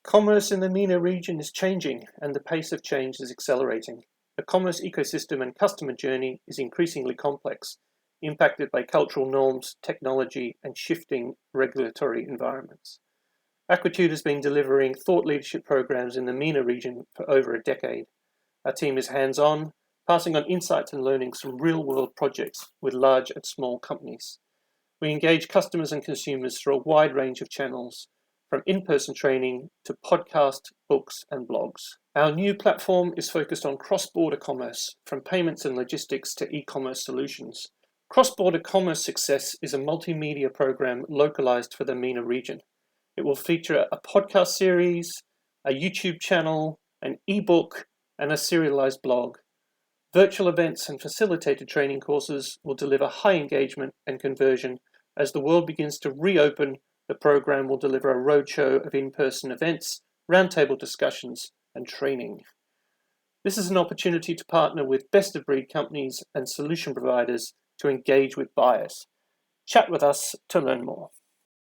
Commerce in the MENA region is changing, and the pace of change is accelerating. The commerce ecosystem and customer journey is increasingly complex, impacted by cultural norms, technology, and shifting regulatory environments. Aquitude has been delivering thought leadership programs in the MENA region for over a decade. Our team is hands-on, passing on insights and learnings from real-world projects with large and small companies. We engage customers and consumers through a wide range of channels, from in-person training to podcast, books, and blogs. Our new platform is focused on cross-border commerce, from payments and logistics to e-commerce solutions. Cross-border commerce success is a multimedia program localized for the MENA region. It will feature a podcast series, a YouTube channel, an ebook, and a serialized blog. Virtual events and facilitated training courses will deliver high engagement and conversion. As the world begins to reopen, the program will deliver a roadshow of in-person events, roundtable discussions, and training. This is an opportunity to partner with best-of-breed companies and solution providers to engage with buyers. Chat with us to learn more.